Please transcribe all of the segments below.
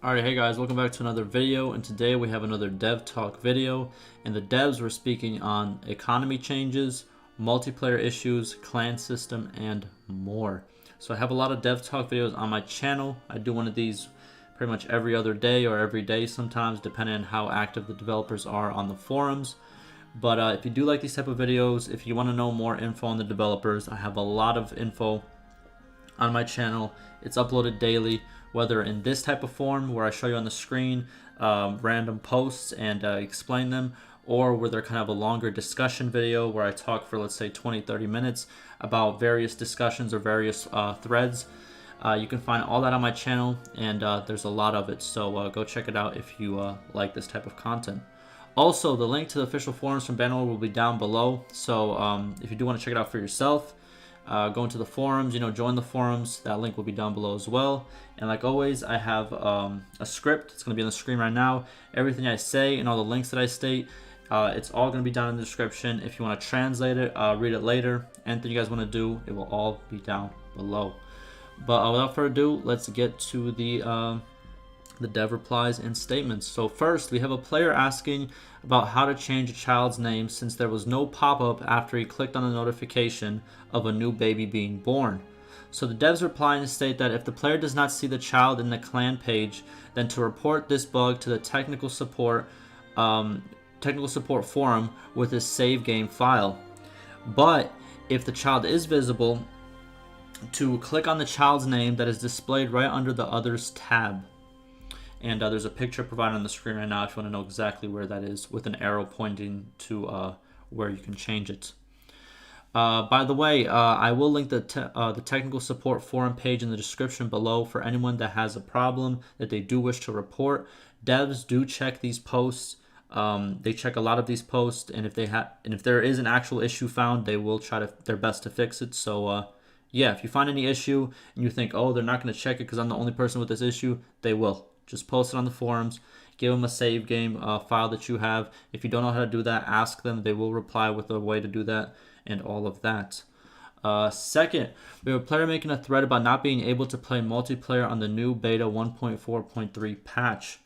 Alright, hey guys, welcome back to another video, and today we have another dev talk video. In the devs, we're speaking on economy changes, multiplayer issues, clan system, and more. So I have a lot of dev talk videos on my channel. I do one of these pretty much every other day or every day sometimes, depending on how active the developers are on the forums. But if you do like these type of videos, if you want to know more info on the developers, I have a lot of info on my channel. It's uploaded daily, whether in this type of form where I show you on the screen random posts and explain them, or where they're kind of a longer discussion video where I talk for, let's say, 20-30 minutes about various discussions or various threads. You can find all that on my channel, and there's a lot of it, so go check it out if you like this type of content. Also, the link to the official forums from Bannerlord will be down below, so if you do want to check it out for yourself, go into the forums, join the forums. That link will be down below as well. And like always, I have a script. It's going to be on the screen right now. Everything I say and all the links that I state, it's all going to be down in the description. If you want to translate it, read it later, anything you guys want to do, it will all be down below. But without further ado, let's get to the dev replies and statements. So first, we have a player asking about how to change a child's name since there was no pop-up after he clicked on the notification of a new baby being born. So the devs reply and state that if the player does not see the child in the clan page, then to report this bug to the technical support forum with his save game file. But if the child is visible, to click on the child's name that is displayed right under the Others tab. And there's a picture provided on the screen right now if you want to know exactly where that is, with an arrow pointing to where you can change it. By the way, I will link the technical support forum page in the description below for anyone that has a problem that they do wish to report. Devs do check these posts. They check a lot of these posts, and if there is an actual issue found, they will try their best to fix it. So yeah, if you find any issue and you think, oh, they're not going to check it because I'm the only person with this issue, they will. Just post it on the forums, give them a save game file that you have. If you don't know how to do that, ask them. They will reply with a way to do that and all of that. Second, we have a player making a thread about not being able to play multiplayer on the new beta 1.4.3 patch.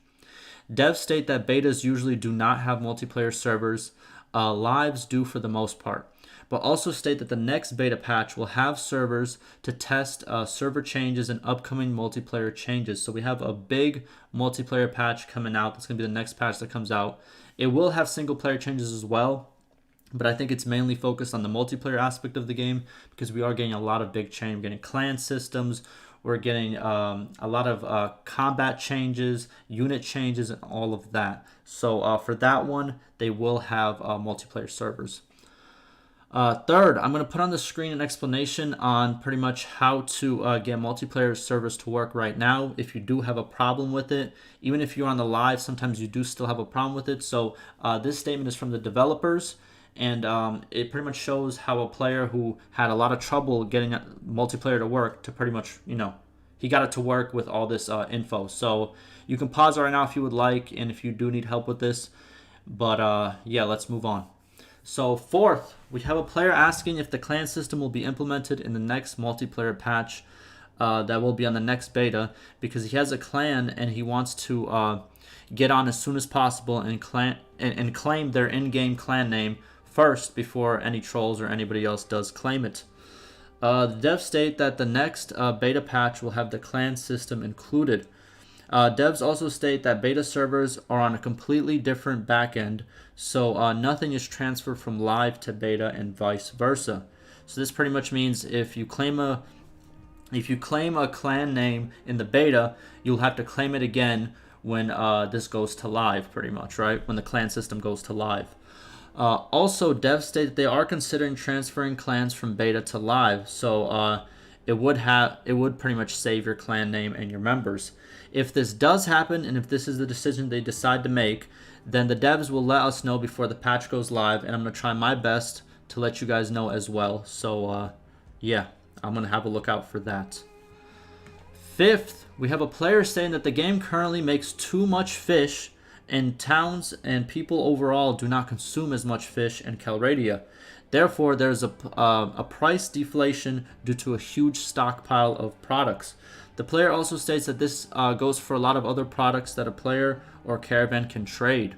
Devs state that betas usually do not have multiplayer servers. Lives do for the most part, but also state that the next beta patch will have servers to test server changes and upcoming multiplayer changes. So we have a big multiplayer patch coming out. That's going to be the next patch that comes out. It will have single player changes as well, but I think it's mainly focused on the multiplayer aspect of the game because we are getting a lot of big change. We're getting clan systems. We're getting a lot of combat changes, unit changes, and all of that. So for that one, they will have multiplayer servers. Third, I'm going to put on the screen an explanation on pretty much how to get multiplayer servers to work right now. If you do have a problem with it, even if you're on the live, sometimes you do still have a problem with it. So this statement is from the developers, and it pretty much shows how a player who had a lot of trouble getting multiplayer to work to pretty much, he got it to work with all this info. So you can pause right now if you would like, and if you do need help with this. But yeah, let's move on. So fourth, we have a player asking if the clan system will be implemented in the next multiplayer patch that will be on the next beta, because he has a clan and he wants to get on as soon as possible and claim their in-game clan name first before any trolls or anybody else does claim it. The devs state that the next beta patch will have the clan system included. Devs also state that beta servers are on a completely different backend, so nothing is transferred from live to beta and vice versa. So this pretty much means if you claim a clan name in the beta, you'll have to claim it again when this goes to live, pretty much, right? When the clan system goes to live. Also, devs state that they are considering transferring clans from beta to live, so it would pretty much save your clan name and your members. If this does happen, and if this is the decision they decide to make, then the devs will let us know before the patch goes live, and I'm going to try my best to let you guys know as well. So yeah, I'm going to have a look out for that. Fifth, we have a player saying that the game currently makes too much fish, and towns and people overall do not consume as much fish in Calradia. Therefore, there's a price deflation due to a huge stockpile of products. The player also states that this goes for a lot of other products that a player or caravan can trade.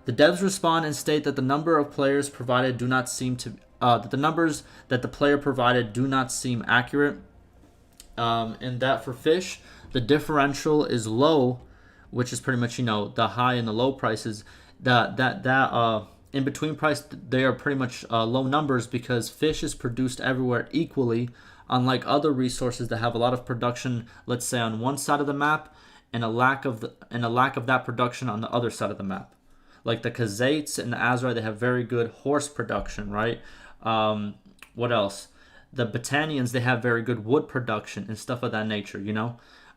The devs respond and state that the number of players provided do not seem to that the numbers that the player provided do not seem accurate, and that for fish the differential is low, which is pretty much the high and the low prices. That in between price, they are pretty much low numbers because fish is produced everywhere equally, unlike other resources that have a lot of production, let's say on one side of the map, and a lack of that production on the other side of the map. Like the Khazaits and the Azrai, they have very good horse production, right? What else? The Battanians, they have very good wood production and stuff of that nature,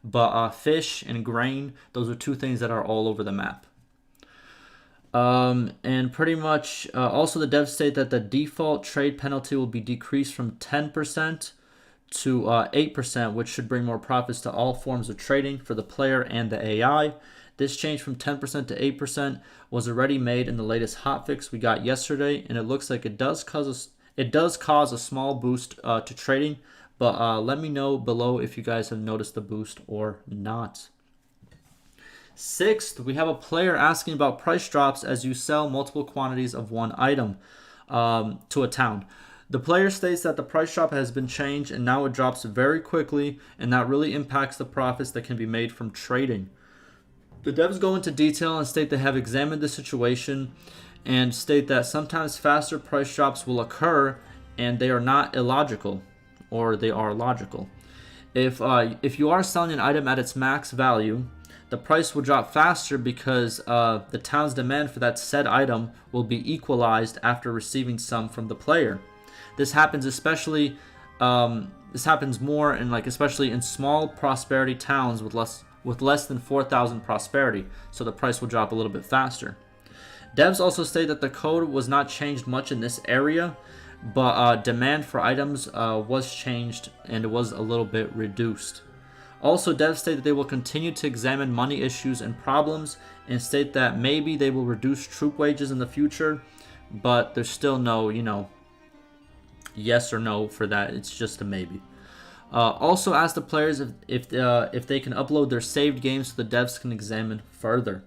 But fish and grain, those are two things that are all over the map. And pretty much, also the devs state that the default trade penalty will be decreased from 10% to 8%, which should bring more profits to all forms of trading for the player and the AI. This change from 10% to 8% was already made in the latest hotfix we got yesterday, and it looks like it does cause a small boost to trading. But let me know below if you guys have noticed the boost or not. Sixth, we have a player asking about price drops as you sell multiple quantities of one item to a town. The player states that the price drop has been changed and now it drops very quickly, and that really impacts the profits that can be made from trading. The devs go into detail and state they have examined the situation and state that sometimes faster price drops will occur and they are not illogical, or they are logical. If you are selling an item at its max value, the price will drop faster because the town's demand for that said item will be equalized after receiving some from the player. This happens more in especially in small prosperity towns with less than 4,000 prosperity, so the price will drop a little bit faster. Devs also state that the code was not changed much in this area, but demand for items was changed and it was a little bit reduced. Also, devs state that they will continue to examine money issues and problems and state that maybe they will reduce troop wages in the future, but there's still no, yes or no for that. It's just a maybe. Also ask the players if they can upload their saved games so the devs can examine further.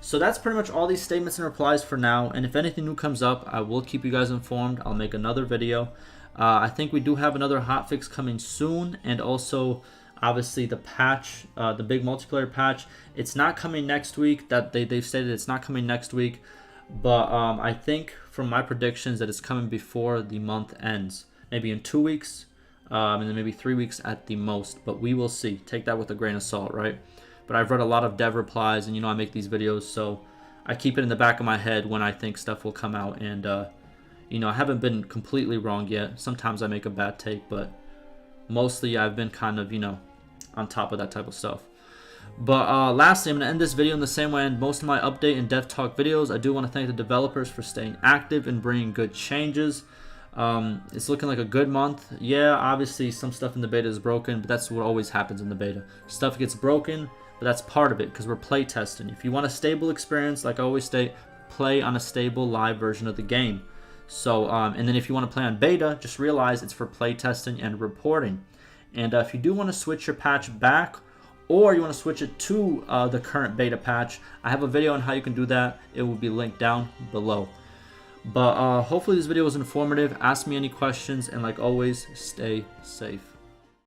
So that's pretty much all these statements and replies for now, and if anything new comes up, I will keep you guys informed. I'll make another video. I think we do have another hotfix coming soon, and also obviously the patch, the big multiplayer patch. It's not coming next week. They've stated it's not coming next week, but I think from my predictions that it's coming before the month ends, maybe in 2 weeks, and then maybe 3 weeks at the most. But we will see. Take that with a grain of salt, right? But I've read a lot of dev replies, and I make these videos, so I keep it in the back of my head when I think stuff will come out. And I haven't been completely wrong yet. Sometimes I make a bad take, but mostly I've been kind of on top of that type of stuff. But lastly, I'm going to end this video in the same way I end most of my update and dev talk videos. I do want to thank the developers for staying active and bringing good changes. It's looking like a good month. Yeah, obviously some stuff in the beta is broken, but that's what always happens in the beta. Stuff gets broken, but that's part of it because we're play testing. If you want a stable experience, like I always state, play on a stable live version of the game. So, and then if you want to play on beta, just realize it's for play testing and reporting. And if you do want to switch your patch back, or you want to switch it to the current beta patch, I have a video on how you can do that. It will be linked down below. But hopefully this video was informative. Ask me any questions, and like always, stay safe.